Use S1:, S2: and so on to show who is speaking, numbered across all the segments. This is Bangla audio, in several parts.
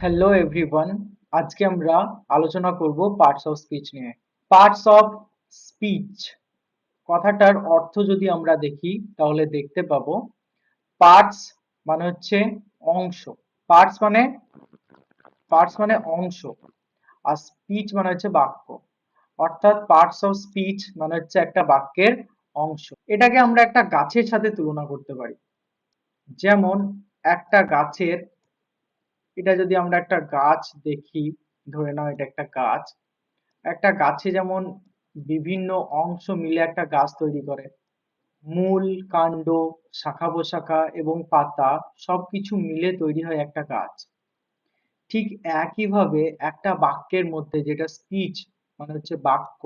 S1: হ্যালো এভরিওয়ান, আজকে আমরা আলোচনা করব পার্টস অফ স্পিচ নিয়ে। পার্টস অফ স্পিচ কথাটার অর্থ যদি আমরা দেখি তাহলে দেখতে পাবো পার্টস মানে হচ্ছে অংশ। পার্টস মানে অংশ, আর স্পিচ মানে হচ্ছে বাক্য। অর্থাৎ পার্টস অফ স্পিচ মানে হচ্ছে একটা বাক্যের অংশ। এটাকে আমরা একটা গাছের সাথে তুলনা করতে পারি। যেমন একটা গাছের, এটা যদি আমরা একটা গাছ দেখি, ধরে নাও এটা একটা গাছ। একটা গাছে যেমন বিভিন্ন অংশ মিলে একটা গাছ তৈরি করে, মূল, কাণ্ড, শাখা প্রশাখা এবং পাতা সবকিছু মিলে তৈরি হয় একটা গাছ। ঠিক একইভাবে একটা বাক্যের মধ্যে, যেটা স্পিচ মানে হচ্ছে বাক্য,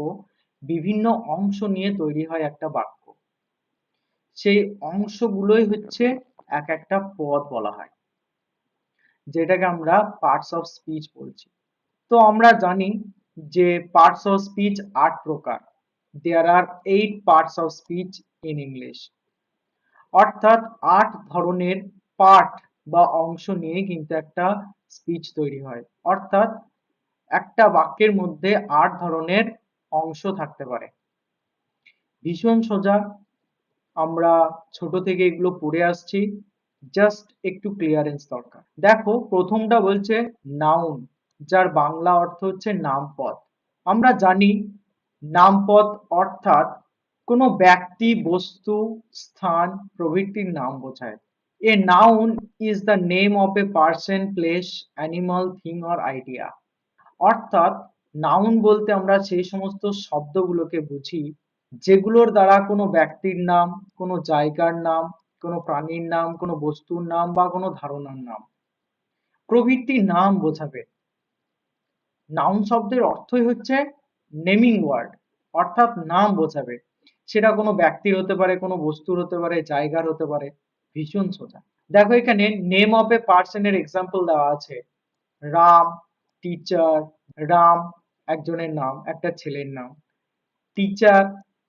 S1: বিভিন্ন অংশ নিয়ে তৈরি হয় একটা বাক্য। সেই অংশগুলোই হচ্ছে এক একটা পদ বলা হয়, যেটাকে আমরা পার্টস অফ স্পিচ বলছি। তো আমরা জানি যে পার্টস অফ স্পিচ ৮ প্রকার। দেয়ার আর 8 parts of speech in English. অর্থাৎ ৮ ধরনের পার্ট বা অংশ নিয়ে কিন্তু একটা স্পিচ তৈরি হয়। অর্থাৎ একটা বাক্যের মধ্যে ৮ ধরনের অংশ থাকতে পারে। ভীষণ সোজা, আমরা ছোট থেকে এগুলো পড়ে আসছি, জাস্ট একটু ক্লিয়ারেন্স দরকার। দেখো, প্রথমটা বলছে নাউন, যার বাংলা অর্থ হচ্ছে নামপদ। আমরা জানি নামপদ অর্থাৎ কোনো ব্যক্তি, বস্তু, স্থান প্রভৃতির নাম বোঝায়। A noun is the name of a person, place, animal, thing or idea. অর্থাৎ নাউন বলতে আমরা সেই সমস্ত শব্দগুলোকে বুঝি যেগুলোর দ্বারা কোনো ব্যক্তির নাম, কোনো জায়গার নাম, কোনো প্রাণীর নাম, কোনো বস্তুর নাম বা কোনো ধারণার নাম প্রভৃতির নাম বোঝাবে। নাউন শব্দের অর্থই হচ্ছে নেমিং ওয়ার্ড, অর্থাৎ নাম বোঝাবে। সেটা কোনো ব্যক্তির হতে পারে, কোনো বস্তুর হতে পারে, জায়গার হতে পারে। ভীষণ সোজা। দেখো, এখানে নেম অফ এ পার্সনের এক্সাম্পল দেওয়া আছে। রাম, টিচার। রাম একজনের নাম, একটা ছেলের নাম। টিচার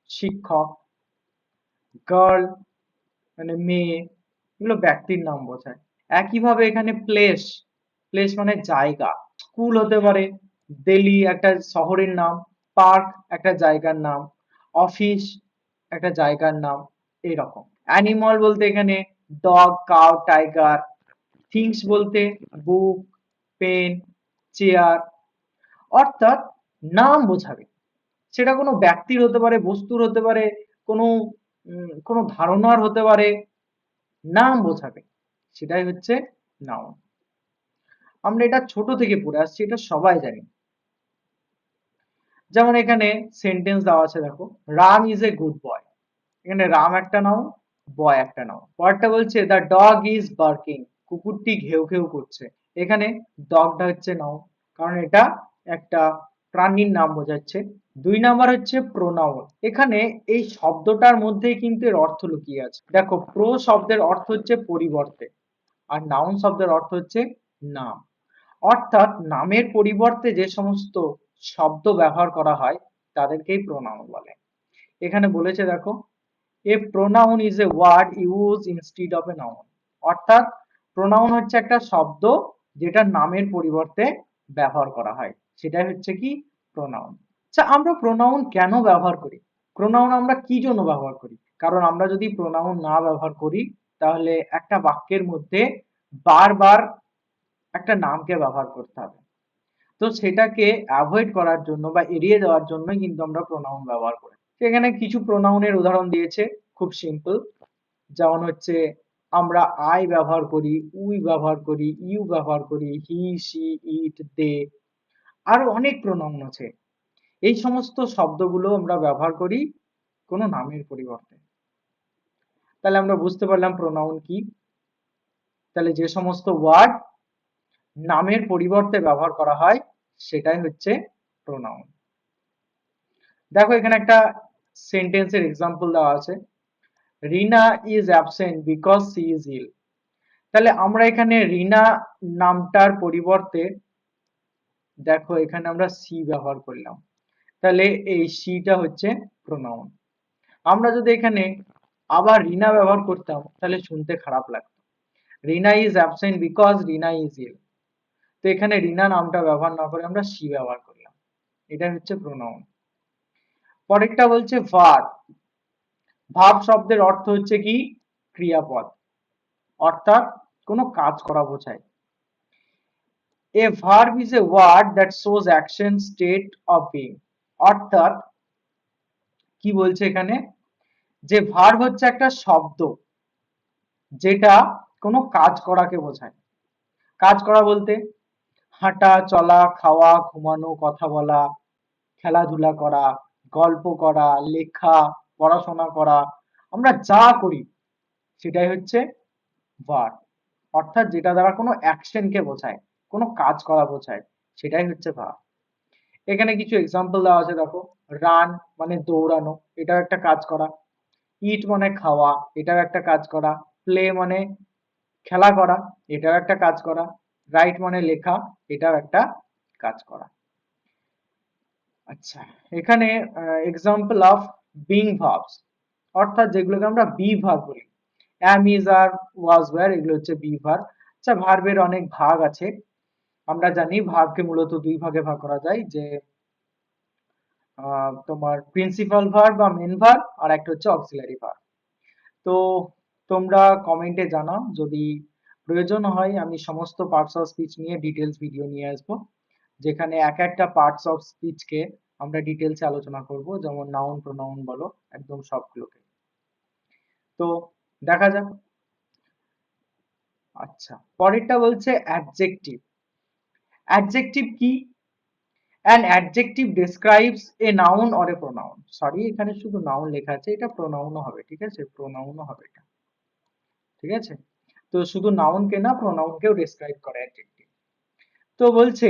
S1: শিক্ষক। গার্ল মানে মেয়ে। এগুলো ব্যক্তির নাম বোঝায়। একইভাবে এখানে প্লেস, প্লেস মানে জায়গা। স্কুল হতে পারে, দিল্লি একটা শহরের নাম, পার্ক একটা জায়গার নাম, অফিস একটা জায়গার নাম, এইরকম। অ্যানিমাল বলতে এখানে ডগ, কাউ, টাইগার। থিংস বলতে বুক, পেন, চেয়ার। অর্থাৎ নাম বোঝাবে। সেটা কোনো ব্যক্তির হতে পারে, বস্তুর হতে পারে, কোনো কোনো ধারণার হতে পারে। নাম বোঝাবে, সেটাই হচ্ছে নাউন। আমরা এটা ছোট থেকে পড়ে আসছি, এটা সবাই জানি। যেমন এখানে সেন্টেন্স দেওয়া আছে, দেখো, Ram is a good boy. এখানে রাম একটা নাউন, বয় একটা নাউন। পরেরটা বলছে দ্য ডগ ইজ বার্কিং, কুকুরটি ঘেউ ঘেউ করছে। এখানে ডগটা হচ্ছে নাউন, কারণ এটা একটা প্রাণীর নাম বোঝাচ্ছে। ২ নাম্বার হচ্ছে প্রোনাউন। এখানে এই শব্দটার মধ্যেই কিন্তু এর অর্থ লুকিয়ে আছে। দেখো, প্রো শব্দের অর্থ হচ্ছে পরিবর্তে, আর নাউন শব্দের অর্থ হচ্ছে নাম। অর্থাৎ নামের পরিবর্তে যে সমস্ত শব্দ ব্যবহার করা হয় তাদেরকেই প্রোনাউন বলে। এখানে বলেছে, দেখো, a pronoun is a word use instead of a noun. অর্থাৎ প্রোনাউন হচ্ছে একটা শব্দ যেটা নামের পরিবর্তে ব্যবহার করা হয়, সেটাই হচ্ছে কি প্রোনাউন। আচ্ছা, আমরা প্রোনাউন কেন ব্যবহার করি? প্রোনাউন আমরা কি জন্য ব্যবহার করি? কারণ আমরা যদি প্রোনাউন না ব্যবহার করি তাহলে একটা বাক্যের মধ্যে বারবার একটা নামকে ব্যবহার করতে হবে। তো সেটাকে অ্যাভয়েড করার জন্য বা এড়িয়ে যাওয়ার জন্য কিন্তু আমরা প্রোনাউন ব্যবহার করি। এখানে কিছু প্রোনাউনের উদাহরণ দিয়েছে, খুব সিম্পল। যেমন হচ্ছে আমরা আই ব্যবহার করি, উই ব্যবহার করি, ইউ ব্যবহার করি, হি, সি, ইট, দে। আরো অনেক প্রোনাউন আছে। এই সমস্ত শব্দগুলো আমরা ব্যবহার করি কোনো নামের পরিবর্তে। তাহলে আমরা বুঝতে পারলাম প্রোনাউন কি। তাহলে যে সমস্ত ওয়ার্ড নামের পরিবর্তে ব্যবহার করা হয় সেটাই হচ্ছে প্রোনাউন। দেখো, এখানে একটা সেন্টেন্সের এক্সাম্পল দেওয়া আছে। Rina is absent because she is ill. তাহলে আমরা এখানে রিনা নামটার পরিবর্তে, দেখো, এখানে আমরা সি ব্যবহার করলাম। তাহলে এই সিটা হচ্ছে প্রোনাউন। আমরা যদি এখানে আবার রিনা ব্যবহার করতাম তাহলে শুনতে খারাপ লাগতো। Rina is absent because Rina is ill. তো এখানে রিনা নামটা ব্যবহার না করে আমরা সি ব্যবহার করলাম, এটা হচ্ছে প্রোনাউন। পরেরটা বলছে ভার্ব। ভার্ব শব্দের অর্থ হচ্ছে কি ক্রিয়াপদ, অর্থাৎ কোনো কাজ করা বোঝায়। A verb is a word that shows action state of being. অর্থাৎ কি বলছে এখানে, যে ভার্ব হচ্ছে একটা শব্দ যেটা কোনো কাজ করাকে বোঝায়। কাজ করা বলতে হাঁটা, চলা, খাওয়া, ঘুমানো, কথা বলা, খেলাধুলা করা, গল্প করা, লেখা, পড়াশোনা করা, আমরা যা করি সেটাই হচ্ছে ভার্ব। অর্থাৎ যেটা দ্বারা কোনো অ্যাকশনকে বোঝায়, কোনো কাজ করা বোঝায়, সেটাই হচ্ছে ভার্ব। এখানে কিছু এক্সাম্পল দেওয়া আছে দেখো। রান মানে দৌড়ানো, এটাও একটা কাজ করা। ইট মানে খাওয়া, এটাও একটা কাজ করা। প্লে মানে খেলা করা, এটাও একটা কাজ করা। রাইট মানে লেখা, এটাও একটা কাজ করা। আচ্ছা, এখানে এক্সাম্পল অফ বিং ভার্বস, অর্থাৎ যেগুলোকে আমরা বি ভার্ব বলি। অ্যাম, ইজ, আর, ওয়াজ, ওয়্যার, এগুলো হচ্ছে বি ভার্ব। আচ্ছা, ভার্বের অনেক ভাগ আছে। আমরা জানি ভার্বকে মূলত দুই ভাগে ভাগ করা যায়, যে তোমার প্রিন্সিপাল ভার্ব বা মেন ভার্ব, আর একটা হচ্ছে অক্সিলারি ভার্ব। তো তোমরা কমেন্টে জানাও, যদি প্রয়োজন হয় আমি সমস্ত পার্টস অফ স্পিচ নিয়ে ডিটেলস ভিডিও নিয়ে আসবো, যেখানে এক একটা পার্টস অফ স্পিচকে আমরা ডিটেলসে আলোচনা করব, যেমন নাউন, প্রোনাউন বলো, একদম সবগুলোকে। তো দেখা যাক। আচ্ছা, পরেরটা বলছে অ্যাডজেক্টিভ। অ্যাডজেক্টিভ কি? An adjective describes a noun or a pronoun. Sorry, এখানে শুধু নাউন লেখা আছে, এটা প্রোনাউনও হবে, ঠিক আছে, প্রোনাউনও হবে এটা, ঠিক আছে। তো শুধু নাউনকে না, প্রোনাউনকেও ডেসক্রাইব করে অ্যাডজেক্টিভ। তো বলছে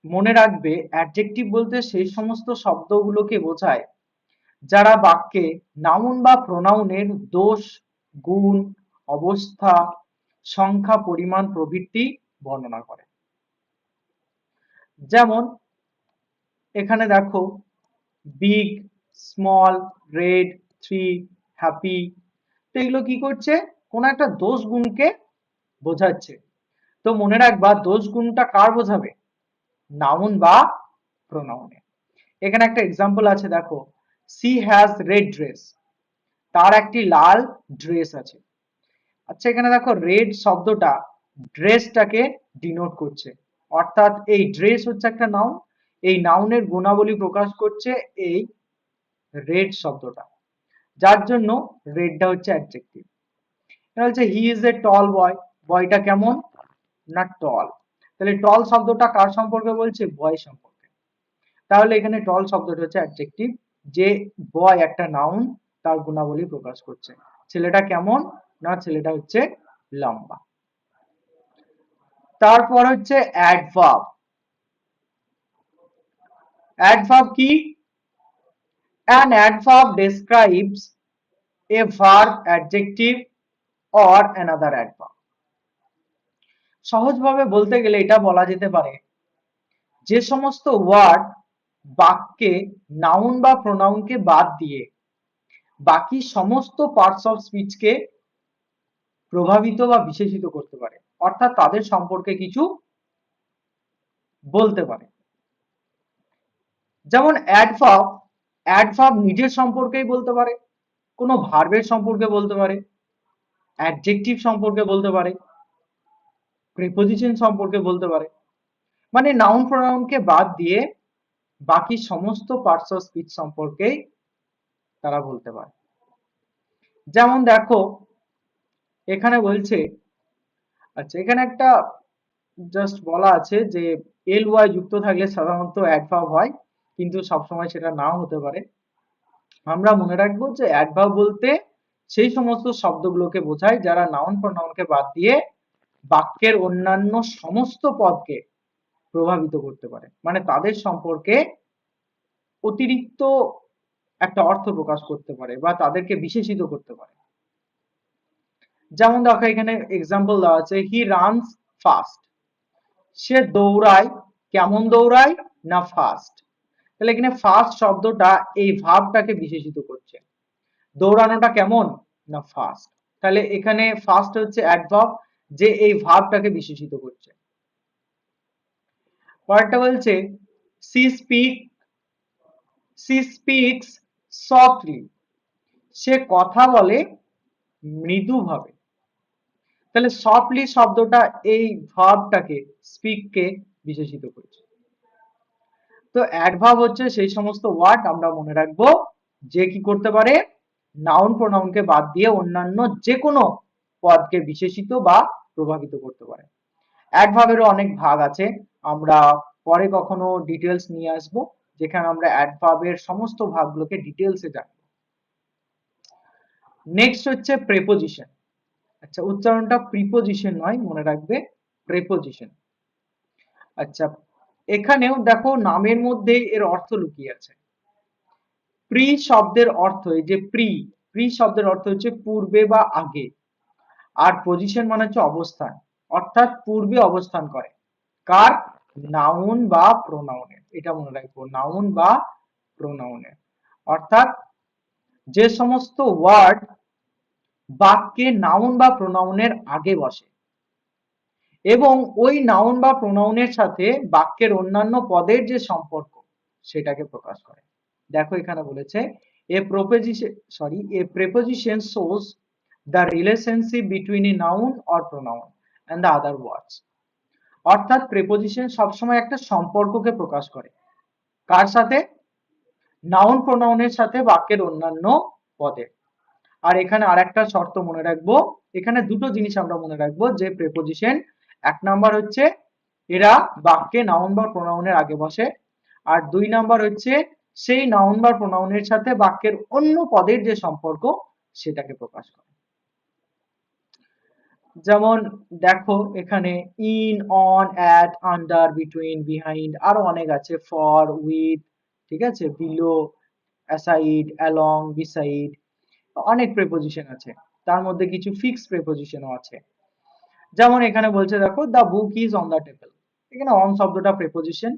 S1: মনে রাখবে, অ্যাডজেক্টিভ বলতে সেই সমস্ত শব্দগুলোকে বোঝায় যারা বাক্যে নাউন বা প্রোনাউনের দোষ, গুণ, অবস্থা, সংখ্যা, পরিমাণ প্রভৃতি বর্ণনা করে। যেমন এখানে দেখো, big, small, red, three, happy. তো এগুলো কি করছে, কোন একটা দোষ গুণকে বোঝাচ্ছে। তো মনে রাখবা, দোষ গুণটা কার বোঝাবে, নাউন বা প্রোনাউনে। এখানে একটা এক্সাম্পল আছে দেখো, সি হ্যাজ রেড ড্রেস, তার একটি লাল ড্রেস আছে। আচ্ছা, এখানে দেখো রেড শব্দটা ড্রেসটাকে ডিনোট করছে, অর্থাৎ এই ড্রেস হচ্ছে একটা নাউন, এই নাউনের গুণাবলী প্রকাশ করছে এই রেড শব্দটা, যার জন্য রেডটা হচ্ছে অ্যাডজেক্টিভ। এটা হচ্ছে হি ইজ এ টল বয়, বয়টা কেমন না টল। তাহলে টল শব্দটা কার সম্পর্কে বলছে, বয় সম্পর্কে। তাহলে এখানে টল শব্দটা হচ্ছে অ্যাডজেক্টিভ, যে বয় একটা নাউন, তার গুণাবলী প্রকাশ করছে। ছেলেটা কেমন না, ছেলেটা হচ্ছে লম্বা। তারপর হচ্ছে অ্যাডভার্ব। অ্যাডভার্ব কি? An adverb describes a verb, adjective or another adverb. সহজভাবে বলতে গেলে এটা বলা যেতে পারে, যে সমস্ত ওয়ার্ড বাক্যে নাউন বা প্রোনাউনকে বাদ দিয়ে বাকি সমস্ত পার্টস অফ স্পিচকে প্রভাবিত বা বিশেষিত করতে পারে, অর্থাৎ তাদের সম্পর্কে কিছু বলতে পারে। যেমন অ্যাডভার্ব, অ্যাডভার্ব নিজের সম্পর্কেই বলতে পারে, কোনো ভার্বের সম্পর্কে বলতে পারে, অ্যাডজেক্টিভ সম্পর্কে বলতে পারে, প্রিপোজিশন সম্পর্কে বলতে পারে। মানে নাউন প্রোনাউনকে বাদ দিয়ে বাকি সমস্ত পার্টস অফ স্পিচ সম্পর্কেই তারা বলতে পারে। যেমন দেখো এখানে বলছে, আচ্ছা এখানে একটা জাস্ট বলা আছে যে এল ওয়াই যুক্ত থাকলে সাধারণত অ্যাডভার্ব হয়, কিন্তু সবসময় সেটা নাও হতে পারে। আমরা মনে রাখবো যে অ্যাডভার্ব বলতে সেই সমস্ত শব্দগুলোকে বোঝায় যারা নাউন প্রোনাউনকে বাদ দিয়ে বাক্যের অন্যান্য সমস্ত পদকে প্রভাবিত করতে পারে, মানে তাদের সম্পর্কে অতিরিক্ত একটা অর্থ প্রকাশ করতে পারে বা তাদেরকে বিশেষিত করতে পারে। যেমন দেখো এখানে এক্সাম্পল দেওয়া আছে, হি রানস ফাস্ট, সে দৌড়ায়, কেমন দৌড়ায় না ফাস্ট। তাহলে এখানে ফাস্ট শব্দটা এই ভাবটাকে বিশেষিত করছে, দৌড়ানোটা কেমন না ফাস্ট। তাহলে এখানে ফাস্ট হচ্ছে অ্যাডভার্ব, যে এই ভাবটাকে বিশেষিত করছে। পরেরটা বলছে she speak she speaks softly, সে কথা বলে মৃদুভাবে। তাহলে সফটলি শব্দটা এই ভার্বটাকে স্পিককে বিশেষিত করছে। তো অ্যাডভার্ব হচ্ছে সেই সমস্ত ওয়ার্ড আমরা মনে রাখবো যে কি করতে পারে, নাউন প্রোনাউনকে বাদ দিয়ে অন্যান্য যে কোনো পদকে বিশেষিত বা প্রভাবিত করতে পারে। অ্যাডভার্বেরও অনেক ভাগ আছে, আমরা পরে কখনো ডিটেলস নিয়ে আসবো যেখানে আমরা অ্যাডভার্বের সমস্ত ভাগগুলোকে ডিটেলসে জানবো। নেক্সট হচ্ছে প্রেপোজিশন। আচ্ছা, উচ্চারণটা প্রিপোজিশন নয়, মনে রাখবে প্রেপোজিশন। আচ্ছা, এখানেও দেখো নামের মধ্যে এর অর্থ লুকিয়ে আছে। প্রি শব্দের অর্থ, এই যে প্রি শব্দের অর্থ হচ্ছে পূর্বে বা আগে, আর পজিশন মানে হচ্ছে অবস্থান, অর্থাৎ পূর্বে অবস্থান করে কার, নাউন বা প্রোনাউনের। এটা মনে রাখবো, নাউন বা প্রোনাউনের, অর্থাৎ যে সমস্ত ওয়ার্ড বাক্যে নাউন বা প্রোনাউনের আগে বসে এবং ওই নাউন বা প্রোনাউনের সাথে বাক্যের অন্যান্য পদের যে সম্পর্ক সেটাকে প্রকাশ করে। দেখো এখানে বলেছে এ preposition shows the relationship between a noun or pronoun and the other words। অর্থাৎ প্রেপোজিশন সবসময় একটা সম্পর্ককে প্রকাশ করে কার সাথে, নাউন প্রোনাউনের সাথে বাক্যের অন্যান্য পদের। আর এখানে আরেকটা শর্ত মনে রাখবো, এখানে দুটো জিনিস আমরা মনে রাখবো যে প্রেপোজিশন, এক নাম্বার হচ্ছে এরা বাক্যে নাউন বা প্রোনাউনের আগে বসে, আর দুই নাম্বার হচ্ছে সেই নাউন বা প্রোনাউনের সাথে বাক্যের অন্য পদের যে সম্পর্ক সেটাকে প্রকাশ করে। যেমন দেখো এখানে in, on, at, under, between, behind, আরো অনেক আছে, ফর, উইথ, ঠিক আছে, বিলো, অ্যাসাইড, অ্যালং, বিসাইড, অনেক প্রেপোজিশন আছে। তার মধ্যে কিছু ফিক্সড প্রেপোজিশনও আছে। যেমন এখানে বলছে দেখো the book is on the table, এখানে অন শব্দটা প্রেপোজিশন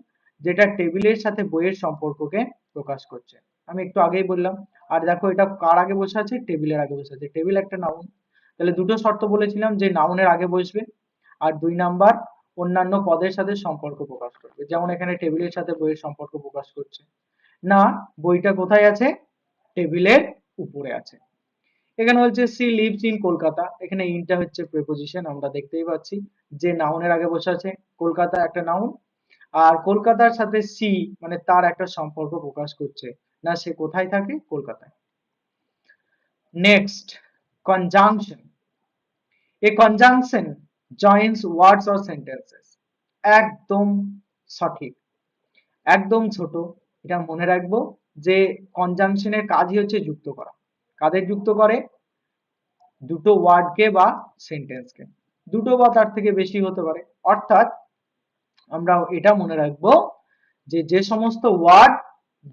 S1: যেটা টেবিলের সাথে বইয়ের সম্পর্ককে প্রকাশ করছে, আমি একটু আগেই বললাম। আর দেখো এটা কার আগে বসে আছে, টেবিলের আগে বসে আছে, টেবিল একটা নাউন। তাহলে দুটো শর্ত বলেছিলাম যে নাউনের আগে বসবে, আর দুই নাম্বার অন্যান্য পদের সাথে সম্পর্ক প্রকাশ করবে। যেমন এখানে টেবিলের সাথে বইয়ের সম্পর্ক প্রকাশ করছে না, বইটা কোথায় আছে, টেবিলের উপরে আছে। এখানে বলছে সি লিভস ইন কলকাতা, এখানে ইনটা হচ্ছে প্রেপোজিশন, আমরা দেখতেই পাচ্ছি যে নাউনের আগে বসে আছে, কলকাতা একটা নাউন, আর কলকাতার সাথে সি মানে তার একটা সম্পর্ক প্রকাশ করছে না, সে কোথায় থাকে, কলকাতায়। Next, conjunction. A conjunction joins words or sentences. একদম সঠিক, একদম ছোট, এটা মনে রাখবো যে কনজাংশনের কাজই হচ্ছে যুক্ত করা। কাদের যুক্ত করে, দুটো ওয়ার্ডকে বা সেন্টেন্সকে, দুটো বা তার থেকে বেশি হতে পারে। অর্থাৎ আমরা এটা মনে রাখবো যে যে সমস্ত ওয়ার্ড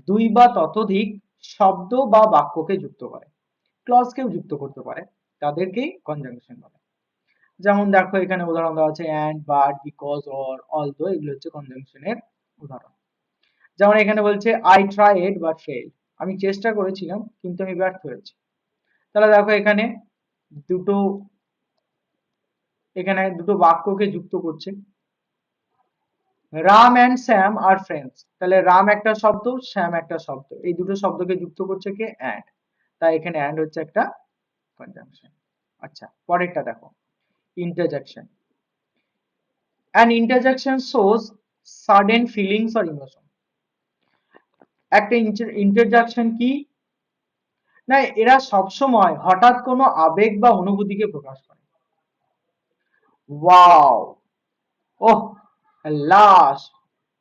S1: দুই বা ততোধিক শব্দ বা বাক্যকে যুক্ত করে, ক্লজকেও যুক্ত করতে পারে, তাদেরকেই কনজাংশন বলে। যেমন দেখো এখানে উদাহরণ দেওয়া আছে and, but, because, or, although, এগুলো হচ্ছে কনজাংশনের উদাহরণ। যেমন এখানে বলছে আই ট্রাইড বাট ফেইল্ড, আমি চেষ্টা করেছিলাম কিন্তু আমি ব্যর্থ হয়েছি। তাহলে দেখো এখানে দুটো, এখানে দুটো বাক্যকে যুক্ত করছে। Ram and Shyam are friends, তাহলে রাম একটা শব্দ, শ্যাম একটা শব্দ, এই দুটো শব্দকে যুক্ত করছে কে, অ্যান্ড, তাই এখানে অ্যান্ড হচ্ছে একটা কনজাংশন। আচ্ছা, পরেরটা দেখো, interjection. An interjection shows sudden feelings or emotion. একটা ইন্টারজেকশন কি না, এরা সবসময় হঠাৎ কোনো আবেগ বা অনুভূতিকে প্রকাশ করে। ওয়াও, ওহ, লাশ,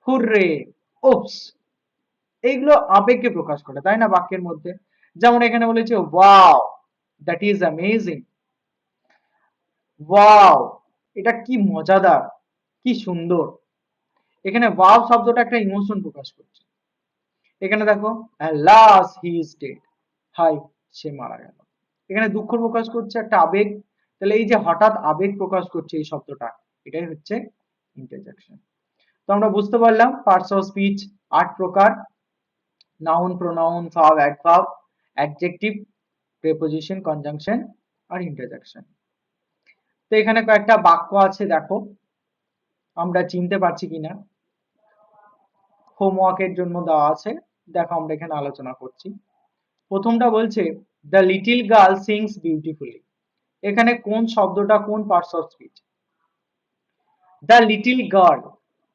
S1: হুররে, উপস, এইগুলো আবেগকে প্রকাশ করে, তাই না, বাক্যের মধ্যে। যেমন এখানে বলেছে wow, that is amazing, wow, এটা কি মজাদার, কি সুন্দর। এখানে ওয়াও শব্দটা একটা ইমোশন প্রকাশ করছে। এখানে দেখো অ্যালাস হি ইজ ডেড, হাই, সে মারা গেল, এখানে দুঃখ প্রকাশ করছে, একটা আবেগ। তাহলে এই যে হঠাৎ আবেগ প্রকাশ করছে এই শব্দটা, এটাই হচ্ছে ইন্টারজেকশন। তো আমরা বুঝতে পারলাম পার্টস অফ স্পিচ 8 প্রকার: noun, pronoun, verb, adverb, adjective, preposition, conjunction আর ইন্টারজেকশন। তো এখানে কয়েকটা বাক্য আছে, দেখো আমরা চিনতে পারছি কিনা। হোমওয়ার্কের জন্য দেওয়া আছে, দেখো আমরা এখানে আলোচনা করছি। প্রথমটা বলছে the little girl sings beautifully. এখানে কোন শব্দটা কোন parts of speech? The little girl,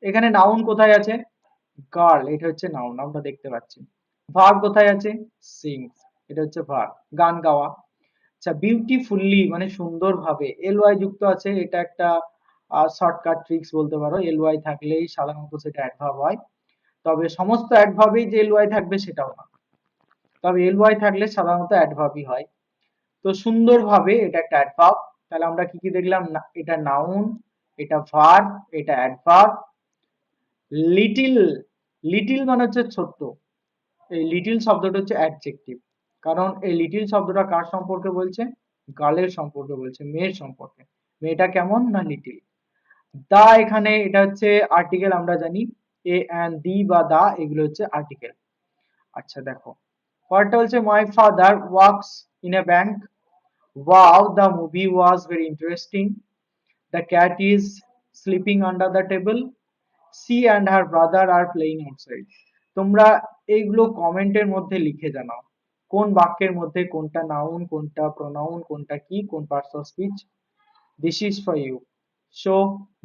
S1: এখানে নাউন কোথায় আছে? গার্ল, এটা হচ্ছে নাউন, আমরা দেখতে পাচ্ছি। ভার্ব কোথায় আছে? সিংস, এটা হচ্ছে ভার্ব, গান গাওয়া। আচ্ছা, বিউটিফুল্লি মানে সুন্দরভাবে, এল ওয়াই যুক্ত আছে, এটা একটা শর্টকাট ট্রিক্স বলতে পারো। এল ওয়াই থাকলেই সাধারণত সেটা অ্যাডভার্ব হয়, তবে সমস্ত অ্যাডভার্বেই যে এল ওয়াই থাকবে সেটাও না, তবে এল ওয়াই থাকলে সাধারণত অ্যাডভার্বই হয়। তো সুন্দরভাবে এটা একটা অ্যাডভার্ব। তাহলে আমরা কি কি দেখলাম? এটা নাউন, এটা ভার্ব, এটা অ্যাডভার্ব। লিটিল, লিটিল মানে হচ্ছে ছোট্ট, এই লিটিল শব্দটা হচ্ছে অ্যাডজেক্টিভ, কারণ এই লিটিল শব্দটা কার সম্পর্কে বলছে? গার্লের সম্পর্কে বলছে, মেয়ের সম্পর্কে। মেয়েটা কেমন? না লিটিল। দা, এখানে এটা হচ্ছে আর্টিকেল, আমরা জানি এ এন্ড দি বা দা এগুলো হচ্ছে আর্টিকেল। আচ্ছা দেখো, পরেরটা হচ্ছে my father works in a bank. Wow, the movie was very interesting. The cat is sleeping under the table. She and her brother are playing outside. তোমরা এইগুলো কমেন্টের মধ্যে লিখে জানাও কোন বাক্যের মধ্যে কোনটা নাউন, কোনটা প্রোনাউন, কোনটা কি, কোন parts of speech. This is for you. So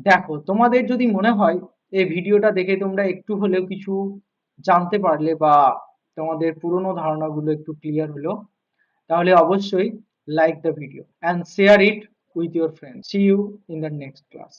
S1: দেখো, তোমাদের যদি মনে হয় এই ভিডিওটা দেখে তোমরা একটু হলেও কিছু জানতে পারলে বা তোমাদের পুরনো ধারণাগুলো একটু ক্লিয়ার হলো, তাহলে অবশ্যই like the video and share it with your friends. See you in the next class.